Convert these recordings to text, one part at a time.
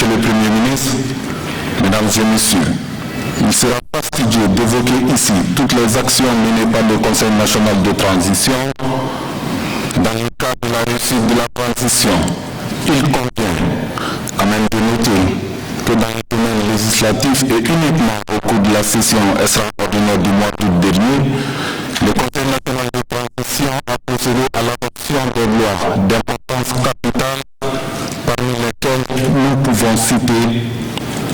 le Premier ministre, Mesdames et Messieurs, il sera fastidieux d'évoquer ici toutes les actions menées par le Conseil national de transition dans le cadre de la réussite de la transition. Il convient quand même de noter que dans le domaine législatif et uniquement au cours de la session extraordinaire du mois d'août dernier, le Conseil national de transition a procédé à l'adoption des lois d'importance capitale, parmi lesquelles nous pouvons citer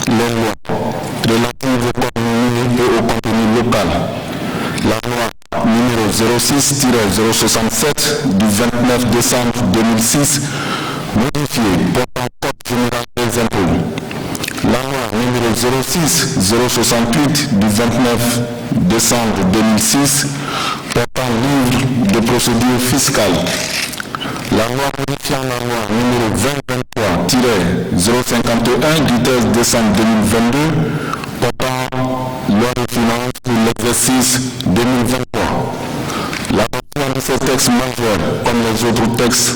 les lois relatives au code minier et au contenu local. La loi numéro 06-067 du 29 décembre 2006, modifiée portant code général des impôts. La loi numéro 06-068 du 29 décembre 2006, portant livre de procédure fiscale. La loi modifiant la loi numéro 2023-051 du 13 décembre 2022, portant loi de finances pour l'exercice 2023. L'adoption de ces textes majeurs, comme les autres textes,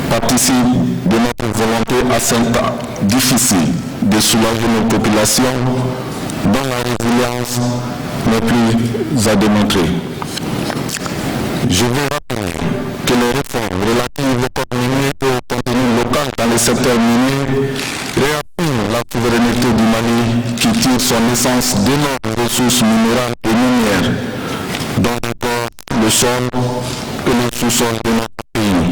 participe de notre volonté assez difficile de soulager nos populations dont la résilience n'est plus à démontrer. Je veux rappeler que les réformes relatives au code minier et au contenu local dans le secteur minier réaffirment la souveraineté du Mali qui tire son essence d'énormes ressources minérales et minières, dont encore le sol et le sous-sol de notre pays.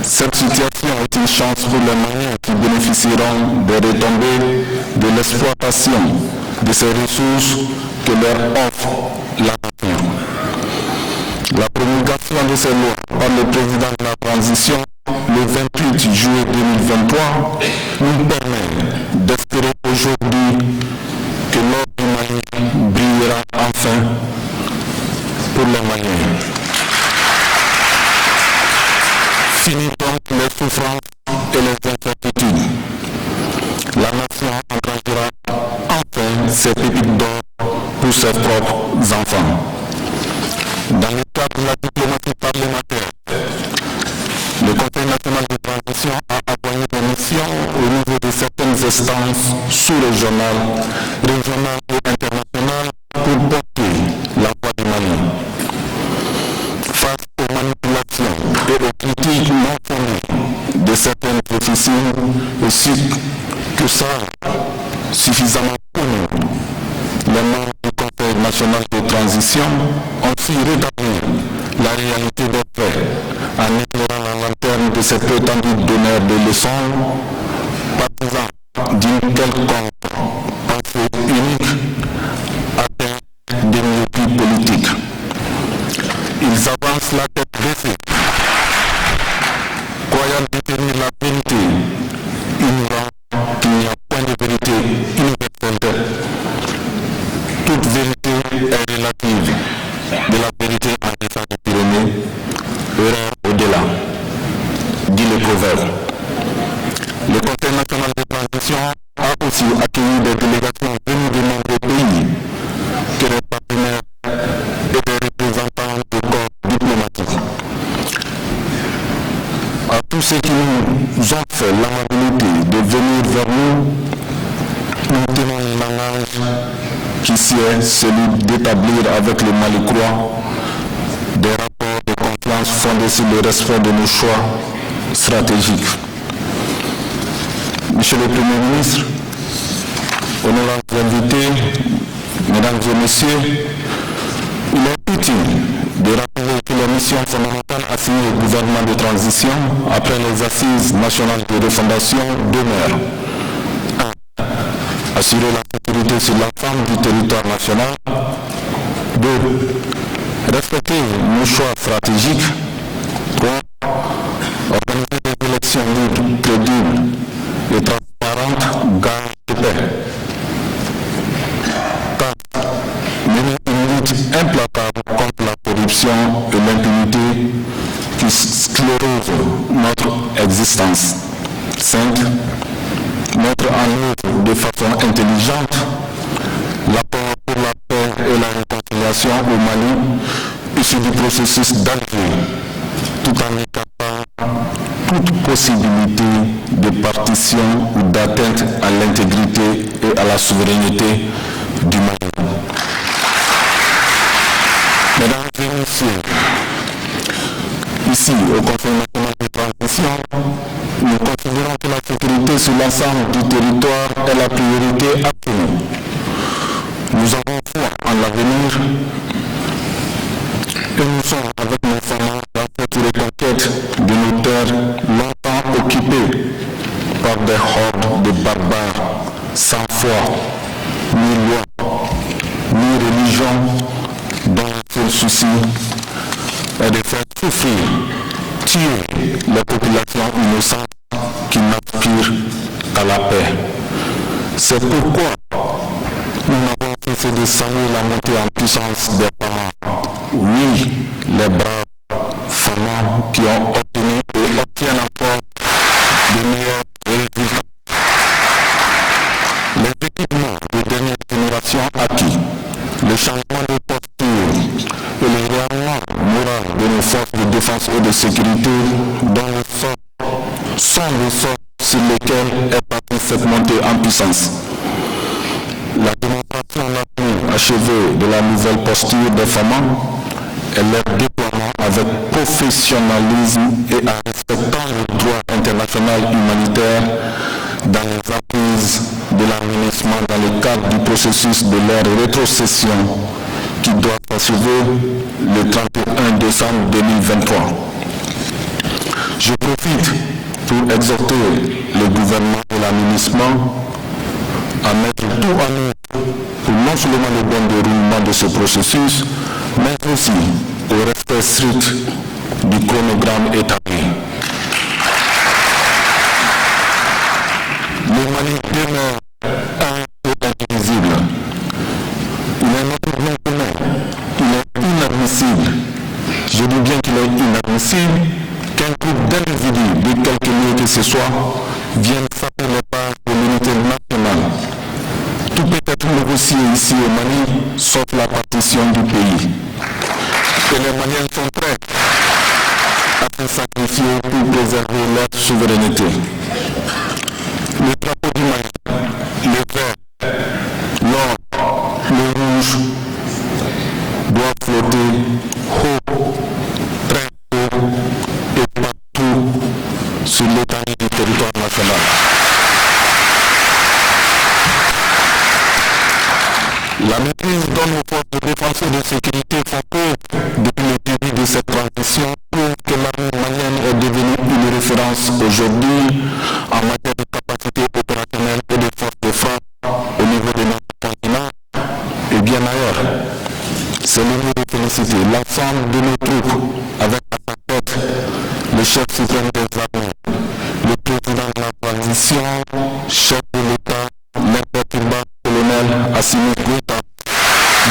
Cette situation est une chance pour les Maliens qui bénéficieront des retombées de l'exploitation de ces ressources que leur offre la nature. La promulgation de ces lois par le président de la transition le 28 juillet 2023 nous permet d'espérer aujourd'hui que l'ordre du Mali brillera enfin pour les Maliens. Fini donc les souffrances et les incertitudes. La nation engagera enfin ses pépites d'or pour ses propres enfants. Dans le cadre de la diplomatie parlementaire, le Conseil national de transition a envoyé des missions au niveau de certaines instances sous-régionales, régionales et internationales pour porter la voix du Mali. Face aux manipulations et aux critiques non fondées de certaines officines, aussi que ça suffisamment connu, les membres du Conseil national de transition ont su rétablir la réalité des faits en éclairant la lanterne de ces prétendus donneurs de leçons, partisans d'une quelconque pensée unique atteinte des myopies politiques. Ils avancent la tête baissée, croyant détenir la vérité, ignorant qu'il n'y a point de vérité universelle. Toute vérité est relative. De la vérité en descend des Pyrénées, erreur au-delà, dit le proverbe. Le Conseil national de transition a aussi accueilli des délégations venues de nombreux pays, que des partenaires et des représentants de corps diplomatiques. À tous ceux qui nous ont fait l'amabilité de venir vers nous, nous tenons un langage qui est celui d'établir avec le Malicroix des rapports de confiance fondés sur le respect de nos choix stratégiques. Monsieur le Premier ministre, honorables invités, Mesdames et Messieurs, il est utile de rappeler que les missions fondamentales assignées au gouvernement de transition après les assises nationales de refondation demeurent. 1. Assurer la sécurité sur l'ensemble du territoire national. 2. Respecter nos choix stratégiques. 3. Organiser des élections libres, crédibles et transparentes, gage de paix. 4. Mener une lutte implacable contre la corruption et l'impunité qui sclérose notre existence. 5. Mettre en œuvre de façon intelligente l'apport pour la paix et la réconciliation au Mali issu du processus d'Alger, tout en écartant toute possibilité de partition ou d'atteinte à l'intégrité et à la souveraineté du Mali. Mesdames et messieurs, ici au Conseil national de transition, nous considérons que la sécurité sur l'ensemble du territoire est la priorité absolue. Nous avons foi en l'avenir et nous sommes avec nos familles dans cette reconquête de nos terres longtemps occupées par des hordes de barbares sans foi, ni loi, ni religion, dont le seul souci est de faire souffrir, tuer les populations innocentes qui n'aspirent qu'à la paix. C'est pourquoi nous n'avons cessé de saluer la montée en puissance des femmes. Oui, les braves femmes qui ont obtenu et obtiennent encore de meilleurs résultats. Les équipements de dernière génération acquis, le changement de posture et le réarmement moral de nos forces de défense et de sécurité dont le sort sont les sorts sur lesquels est partie cette montée en puissance. La démonstration la plus achevée de la nouvelle posture des femmes est leur déploiement avec professionnalisme et en respectant le droit international humanitaire dans les apprises de l'aménagement dans le cadre du processus de leur rétrocession qui doit s'achever le 31 décembre 2023. Je profite pour exhorter le gouvernement et l'aménagement à mettre tout en œuvre pour non seulement le bon déroulement de ce processus, mais aussi au respect strict du chronogramme établi. Le Mali demeure un peu indivisible. Il est notre bien commun. Il est inadmissible. Je dis bien qu'il est inadmissible qu'un groupe d'individus de quelque lieu que ce soit vienne saper les bases de l'unité nationale. Tout peut être négocié ici au Mali, sauf la partition du pays. Et les Maliens sont prêts à se sacrifier pour préserver leur souveraineté. Le drapeau du Mali, le vert, l'or, le rouge, doit flotter haut, très haut et partout sur l'étendue du territoire national. La maîtrise dont nos forces de défense et de sécurité font preuve depuis le début de cette transition prouve que l'armée malienne est devenue une référence aujourd'hui en matière de capacité opérationnelle et de force de frappe au niveau de notre continent et bien ailleurs. C'est le lieu de féliciter l'ensemble de nos troupes avec à sa tête le chef suprême des armées, le président de la transition, chef de l'État, l'imperturbable colonel Assimi Goïta,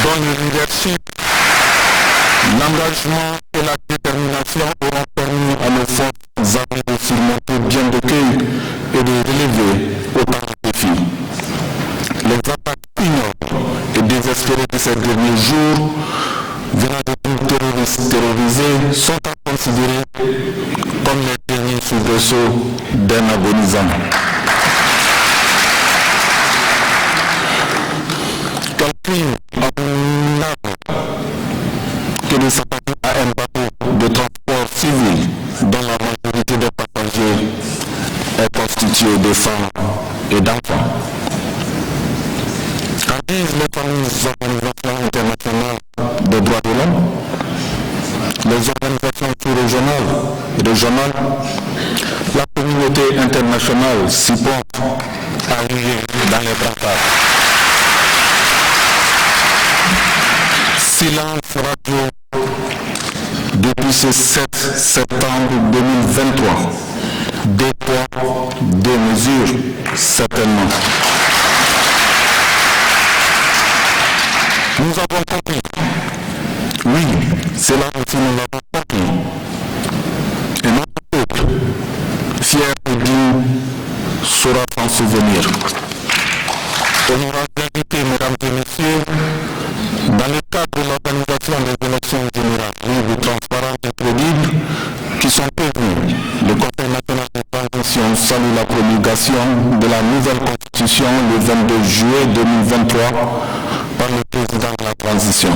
dont le leadership, l'engagement et la détermination auront permis à nos forces armées de surmonter bien de cueil et de relever autant de défis. Les attaques ignobles et désespérées de ces derniers jours venant de groupes terroristes terrorisés sont à considérer comme les derniers soubresauts d'un agonisant. Quel crime abominable que de s'attaquer à un bateau de transport civil dont la majorité des passagers est constituée de femmes et d'enfants. Qu'en disent les fameuses organisations internationales des droits de l'homme, les organisations sous-régionales, la communauté internationale s'y porte à huer dans les brancards. Silence radio depuis ce 7 septembre 2023. Deux poids, deux mesures, certainement. Nous avons compris. Oui, c'est là aussi nous l'avons compris. Et notre peuple, fier et digne, saura s'en souvenir. Honorables invités, mesdames et messieurs, dans le cadre de l'organisation des élections générales libres, transparentes et crédibles qui sont prévues, le Conseil national de transition salue la promulgation de la nouvelle constitution le 22 juillet 2023 par le président de la transition.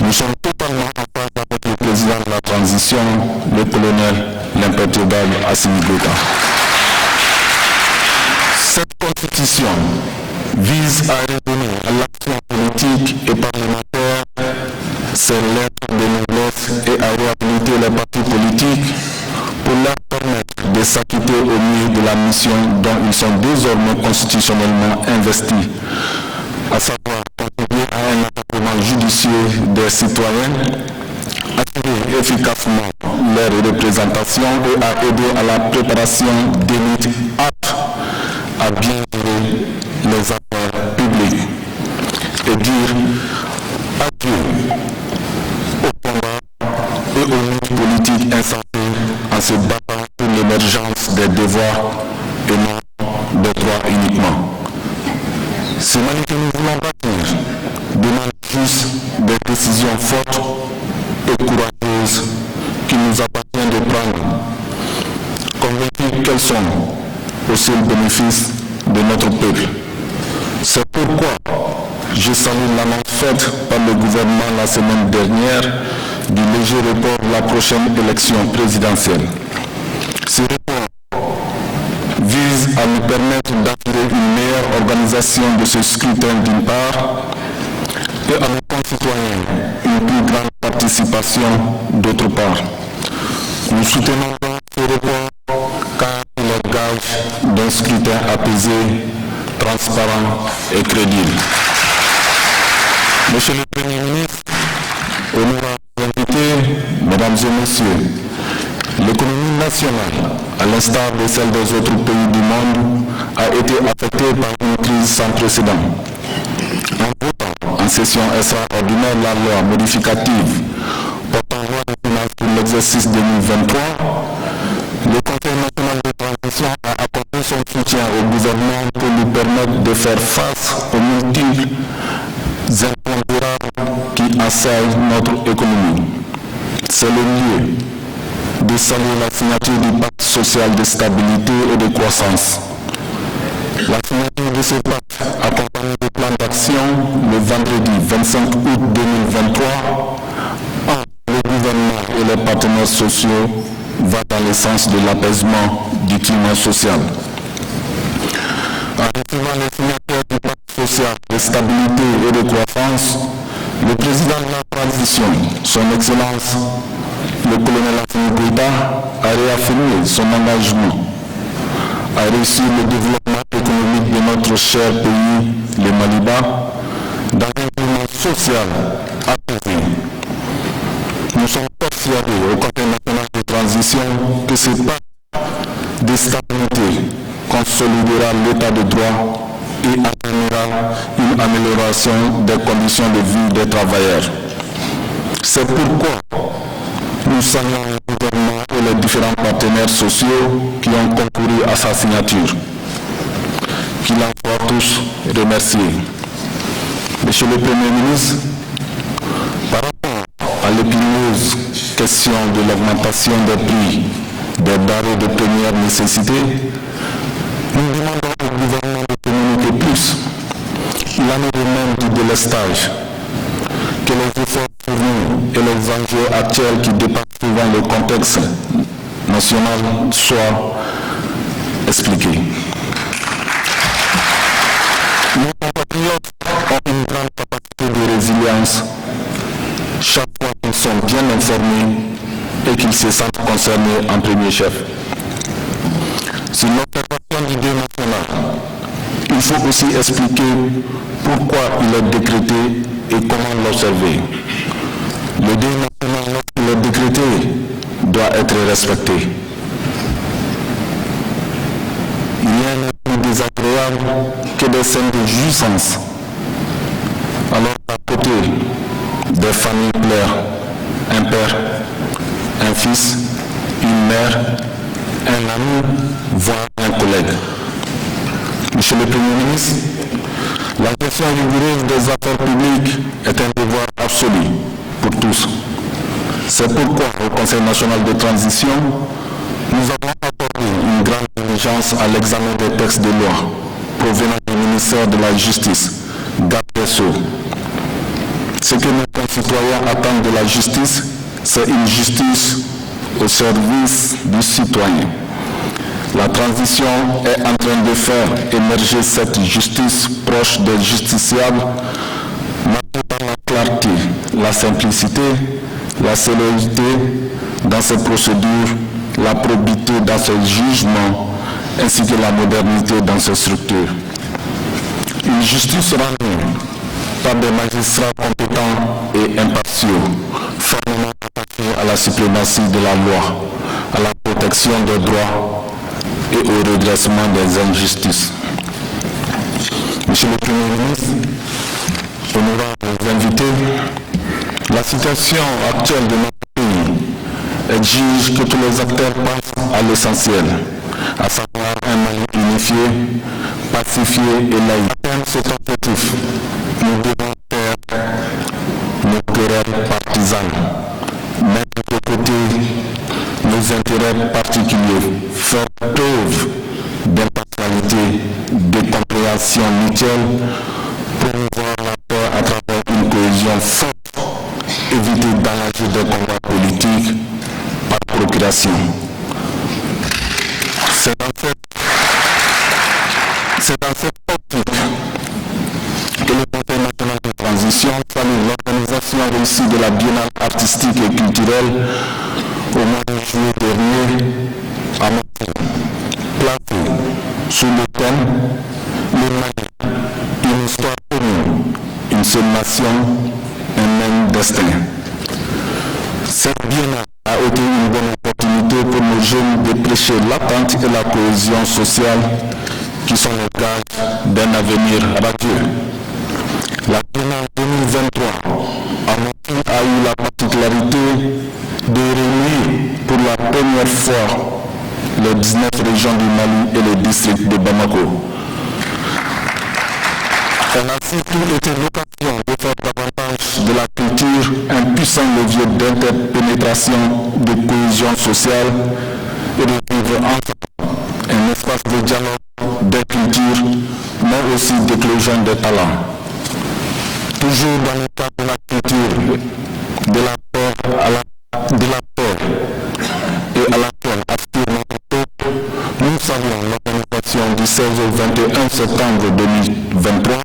Nous sommes totalement en phase avec le président de la transition, le colonel, l'imperturbable Assimi Goïta. Cette constitution vise à redonner à l'action politique et parlementaire ses lettres de noblesse et à réhabiliter les partis politiques pour leur permettre de s'acquitter au mieux de la mission dont ils sont désormais constitutionnellement investis, à savoir contribuer à un accompagnement judicieux des citoyens, assurer efficacement leur représentation et à aider à la préparation d'élites aptes à bien gérer les affaires publiques et dire adieu au combat et aux luttes politiques insensées en se battant pour l'émergence des devoirs et non des droits uniquement. Ce Mali que nous voulons bâtir demande juste des décisions fortes et courageuses qu'il nous appartient de prendre, convaincus qu'elles sont au seul bénéfice de notre peuple. C'est pourquoi je salue l'annonce faite par le gouvernement la semaine dernière du léger report de la prochaine élection présidentielle. Ce report vise à nous permettre d'assurer une meilleure organisation de ce scrutin d'une part et à nos concitoyens une plus grande participation d'autre part. Nous soutenons donc ce report car il est gage d'un scrutin apaisé, transparent et crédible. Monsieur le Premier ministre, honorables invités, mesdames et messieurs, l'économie nationale, à l'instar de celle des autres pays du monde, a été affectée par une crise sans précédent. En votant en session extraordinaire la loi modificative portant loi de finances pour l'exercice 2023, le Conseil national de transition a apporté son soutien au gouvernement pour lui permettre de faire face aux multiples impondérables qui assaillent notre économie. C'est le lieu de saluer la signature du pacte social de stabilité et de croissance. La signature de ce pacte, accompagnée du plan d'action le vendredi 25 août 2023, entre le gouvernement et les partenaires sociaux, va dans le sens de l'apaisement du climat social. En recevant les signataires du pacte social de stabilité et de croissance, le président de la transition, son Excellence, le colonel Assimi Goïta, a réaffirmé son engagement à réussir le développement économique de notre cher pays, le Maliba, dans un climat social apaisé. Nous sommes persuadés au Conseil national de transition que ce pacte de stabilité consolidera l'état de droit et entraînera une amélioration des conditions de vie des travailleurs. C'est pourquoi nous saluons le gouvernement et les différents partenaires sociaux qui ont concouru à sa signature. Qu'il en soit tous remerciés. Monsieur le Premier ministre, par rapport à l'épineuse question de l'augmentation des prix des denrées de première nécessité, nous demandons au gouvernement de communiquer plus. Il en est de même du délestage, que les efforts fournis et les enjeux actuels qui dépassent souvent le contexte national soient expliqués. Nos compatriotes ont une grande capacité de résilience chaque fois qu'ils sont bien informés et qu'ils se sentent concernés en premier chef. Sur l'observation du deuil national, il faut aussi expliquer pourquoi il est décrété et comment l'observer. Le deuil national, lorsqu'il est décrété, doit être respecté. Rien n'est plus désagréable que des scènes de jouissance, alors qu'à côté des familles pleurent un père, un fils, une mère, un ami, voire un collègue. Monsieur le Premier ministre, la gestion rigoureuse des affaires publiques est un devoir absolu pour tous. C'est pourquoi au Conseil national de transition, nous avons accordé une grande diligence à l'examen des textes de loi provenant du ministère de la Justice, garde des Sceaux. Ce que nos concitoyens attendent de la justice, c'est une justice au service du citoyen. La transition est en train de faire émerger cette justice proche des justiciables, marquée par la clarté, la simplicité, la célérité dans ses procédures, la probité dans ses jugements, ainsi que la modernité dans ses structures. Une justice rendue par des magistrats compétents et impartiaux, formellement attachés à la suprématie de la loi, à la protection des droits et au redressement des injustices. Monsieur le Premier ministre, honorables invités, la situation actuelle de notre pays exige que tous les acteurs passent à l'essentiel, à savoir un Mali unifié, pacifié et laïque. Pour atteindre cet objectif, nous devons taire nos querelles partisanes, mettre de côté nos intérêts particuliers, faire preuve d'impartialité, de compréhension mutuelle, promouvoir la paix à travers une cohésion forte, éviter d'engager des combats politiques par procuration. C'est dans cette optique que le Conseil national de transition salue l'organisation réussie de la Biennale artistique et culturelle au mois de juillet dernier à Marseille, placée sous le thème « Le Mali, une histoire commune, une seule nation, un même destin ». Cette biennale a été une bonne opportunité pour nos jeunes de prêcher l'attente et la cohésion sociale qui sont les gages d'un avenir radieux. La biennale 2023 a eu la particularité de réunir pour la première fois les 19 régions du Mali et les districts de Bamako. Elle a surtout été l'occasion de faire davantage de la culture un puissant levier d'interpénétration, de cohésion sociale et de vivre ensemble un espace de dialogue, des cultures, mais aussi d'éclosion des talents. Toujours dans le cadre de la culture, de la paix et à laquelle aspire notre peuple, nous saluons l'organisation du 16 au 21 septembre 2023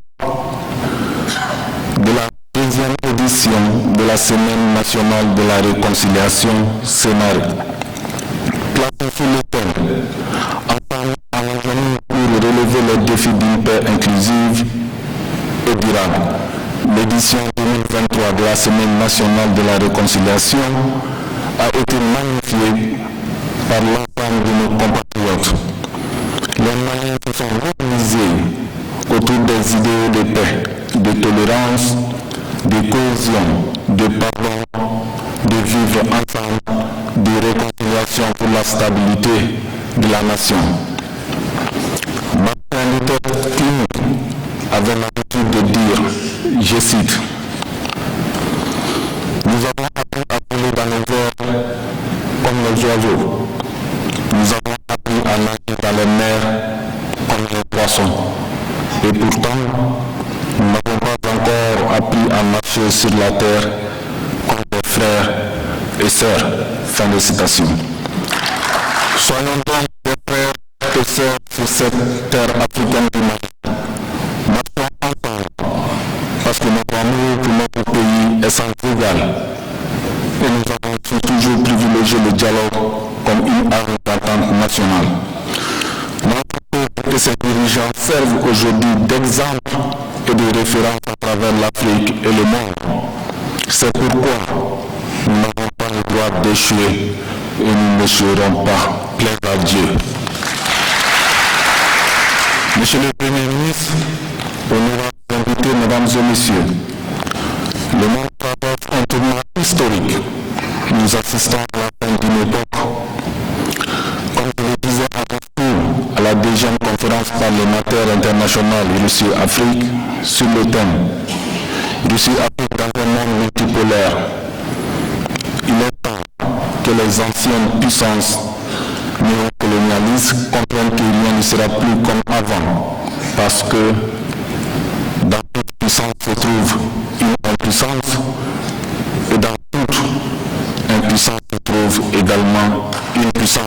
de la deuxième édition de la Semaine nationale de la réconciliation Sénare. Placée sous le thème « Ensemble en harmonie pour relever les défis d'une paix inclusive et durable », l'édition 2023 de la Semaine nationale de la réconciliation a été magnifiée par l'ensemble de nos compatriotes. Les Maliens se sont organisés autour des idéaux de paix, de tolérance, de cohésion, de pardon, de vivre ensemble, de réconciliation pour la stabilité de la nation. Martin Luther King avait l'habitude de dire, je cite, « Nous avons appris à voler dans les airs comme les oiseaux. Nous avons appris à nager dans les mers comme les poissons. Et pourtant, nous n'avons pas encore appris à marcher sur la terre comme des frères et sœurs. » Fin de citation. Soyons donc des frères et sœurs sur cette terre africaine du Mali. Marchons ensemble, parce que notre amour pour notre pays est sans égal. Et nous avons toujours privilégié le dialogue comme une arme d'attente nationale. Notre peuple et ses dirigeants servent aujourd'hui d'exemple et de référence à travers l'Afrique et le monde. C'est pourquoi nous n'avons pas le droit d'échouer et nous n'échouerons pas. Plaise à Dieu. Monsieur le Premier ministre, honorables invités, mesdames et messieurs, le monde traverse un tournant historique. Nous assistons à la fin d'une époque. Comme je le disais à la deuxième conférence parlementaire internationale Russie-Afrique sur le thème Russie-Afrique dans un monde multipolaire, il est temps que les anciennes puissances néocoloniales colonialistes comprennent que rien ne sera plus comme avant, parce que dans toute puissance se trouve une impuissance, et dans toute impuissance se trouve également une puissance.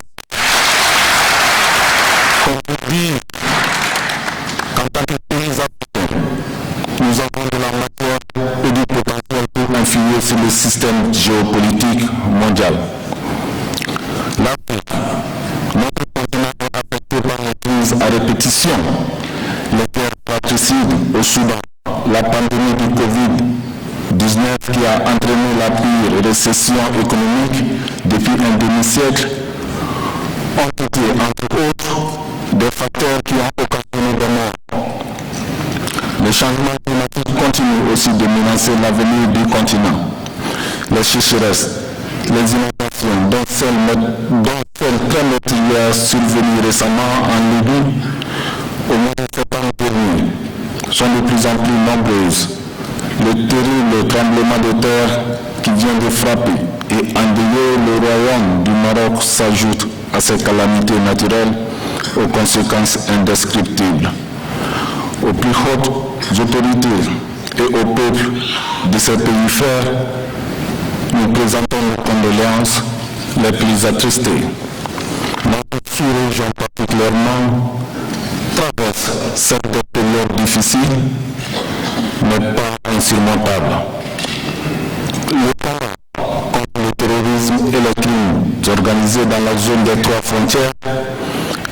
Comme je dis, en tant que pays africains, nous avons de la matière et du potentiel pour influer sur le système géopolitique mondial. L'Afrique, notre continent est affecté par les crises à répétition, les guerres fratricides au Soudan, la pandémie du Covid-19 qui a entraîné la pire récession économique depuis un demi-siècle, ont été, entre autres, des facteurs qui ont occasionné des morts. Les changements climatiques continuent aussi de menacer l'avenir du continent. Les sécheresses, les inondations, dont celle très meurtrière survenue récemment en Libye, au moins de septembre dernier, sont de plus en plus nombreuses. Le terrible tremblement de terre qui vient de frapper et endeuiller le royaume du Maroc s'ajoute à ces calamités naturelles aux conséquences indescriptibles. Aux plus hautes autorités et au peuple de ces pays frères, nous présentons nos condoléances les plus attristées. Notre sous-région particulièrement traverse cette période difficile, mais pas insurmontable. Le combat contre le terrorisme et les crimes organisés dans la zone des trois frontières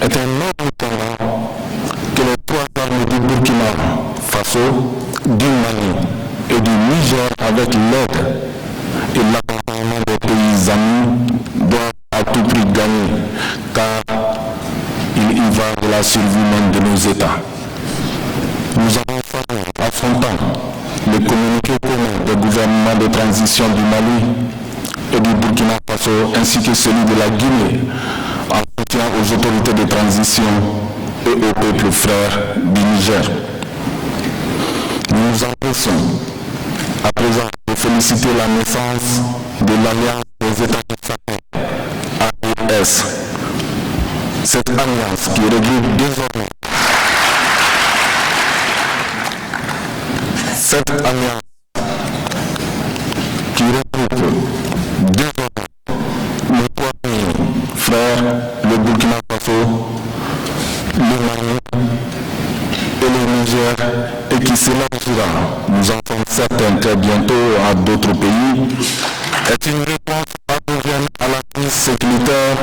est un autre combat que les trois armées du Burkina Faso, du Mali et du Niger, avec l'aide et l'accompagnement des pays amis, doivent à tout prix gagner, car il y va de la survie même de nos États. Nous avons fallu, affrontant le communiqué commun des gouvernements de transition du Mali et du Burkina Faso, ainsi que celui de la Guinée, en soutien aux autorités de transition et au peuple frère du Niger. Nous nous empressons à présent de féliciter la naissance de l'Alliance des États du Sahel, AES. Cette alliance qui regroupe désormais les trois pays frères, le Burkina Faso, le Mali et le Niger, et qui s'élargira, nous en sommes certains très bientôt, à d'autres pays, est une réponse appropriée à la crise sécuritaire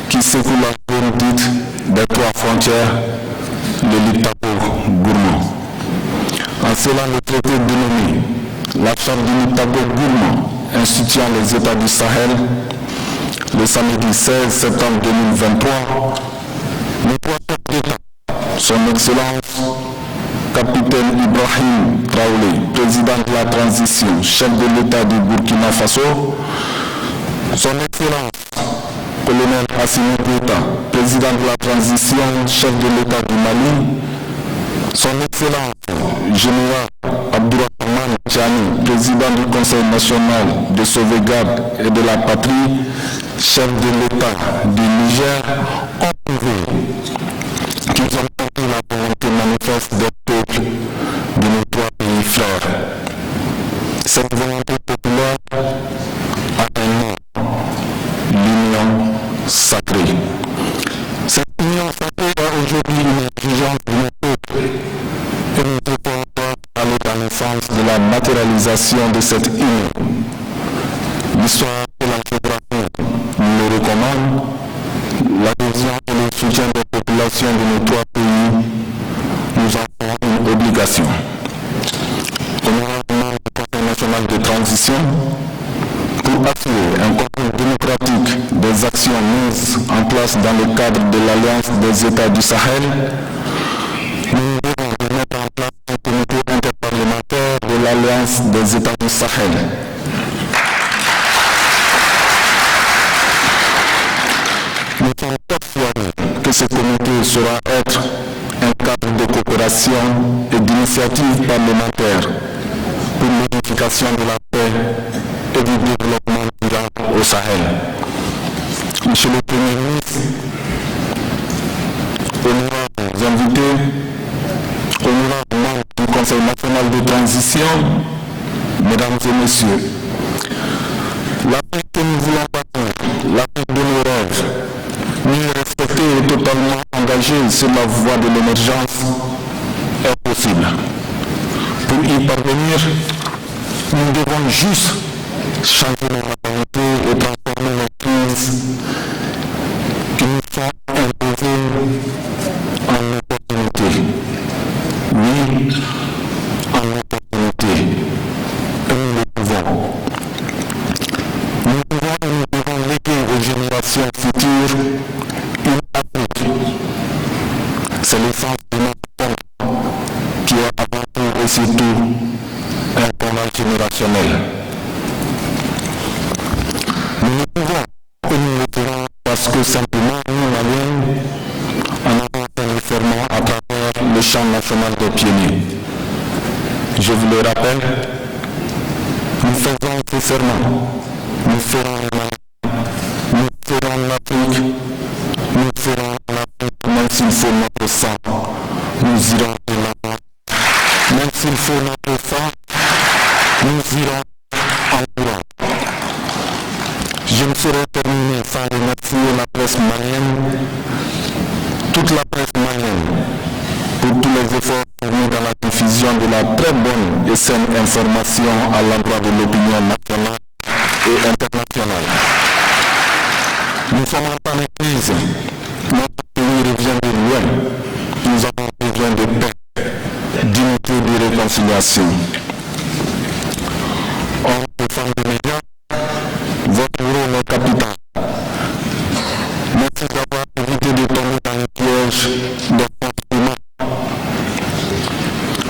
qui secoue la zone dite des trois frontières de l'Iptako-Gourmand. En cela, le traité dénommé la Charte du l'Iptako-Gourmand instituant les États du Sahel, le samedi 16 septembre 2023, le trois chefs d'État, son Excellence Capitaine Ibrahim Traoré, président de la transition, chef de l'État du Burkina Faso, son Excellence Colonel Assimi Goïta, président de la transition, chef de l'État du Mali, son Excellence Général Abdourahmane Tchani, président du Conseil national de sauvegarde et de la patrie, chef de l'État du Niger, ont prouvé qu'ils ont compris la volonté manifeste des peuples de nos trois pays frères. Cette volonté populaire a un nom, l'union sacrée. Cette union sacrée est aujourd'hui une exigence de nos peuples et nous devons aller dans le sens de la matérialisation de cette union. L'histoire et la géographie nous le recommandent. L'adhésion et le soutien des populations de nos trois pays nous en font une obligation. Honorablement du Conseil national de transition, pour assurer un contrôle démocratique des actions mises en place dans le cadre de l'Alliance des États du Sahel, nous devons mettre en place un comité interparlementaire de l'Alliance des États du Sahel. Nous sommes persuadés que ce comité saura être un cadre de coopération et d'initiative parlementaire pour l'unification de la paix et du développement durable au Sahel. Monsieur le Premier ministre, mission, mesdames et messieurs, l'Afrique que nous voulons bâtir, l'Afrique de nos rêves, mieux respectée et totalement engagée sur la voie de l'émergence est possible. Pour y parvenir, nous devons juste changer nos mentalités et transformer les crises qui nous sont imposées en opportunités. Oui, en opportunités. Et nous le pouvons. Nous devons léguer aux générations futures une Afrique. C'est l'essence de notre temps qui est avant tout et surtout un combat générationnel. Nous le pouvons et nous le ferons parce que simplement nous, Maliens, en avons fait le serment à travers le chant national des pionniers. Je vous le rappelle, nous faisons ce serment. Nous ferons le Mali, nous ferons l'Afrique, nous ferons l'Afrique, même s'il faut notre sang, nous irons de l'avant. Même s'il faut notre sang, nous irons en courant. Je ne saurais terminer sans remercier la presse malienne, toute la presse malienne, pour tous les efforts fournis dans la diffusion de la très bonne et saine information à l'endroit de l'opinion nationale et internationale. Nous sommes en temps de crise. Notre pays revient de loin. Nous avons besoin de paix, d'unité et de réconciliation. En défense des médias, votre rôle est capital. Merci d'avoir évité de tomber dans le piège des compliments.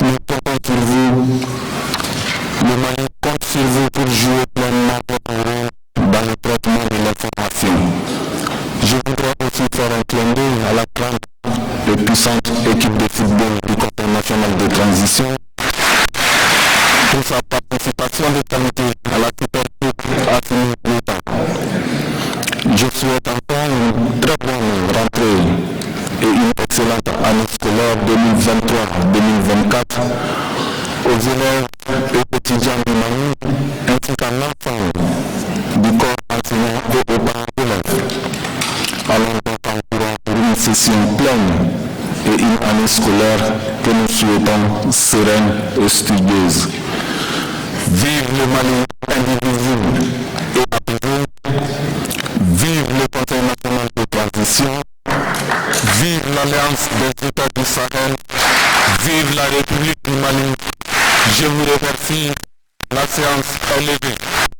Nous comptons sur vous. Le Mali compte sur vous pour jouer pleinement votre rôle dans le traitement de l'information. Je voudrais aussi faire un clin d'œil à la grande et puissante équipe de football du Conseil national de transition pour sa participation de qualité à la Super Coupe à Finir. Je souhaite encore une très bonne rentrée et une excellente année scolaire 2023-2024 aux élèves et étudiants du Mali ainsi qu'à l'ensemble du corps enseignant et aux parents d'élèves. Allons donc en courant pour une session pleine et une année scolaire que nous souhaitons sereine et studieuse. Vive le Mali indivisible et apaisé. Vive le Conseil national de transition. Vive l'Alliance des États du Sahel. Vive la République du Mali. Je vous remercie. La séance est levée.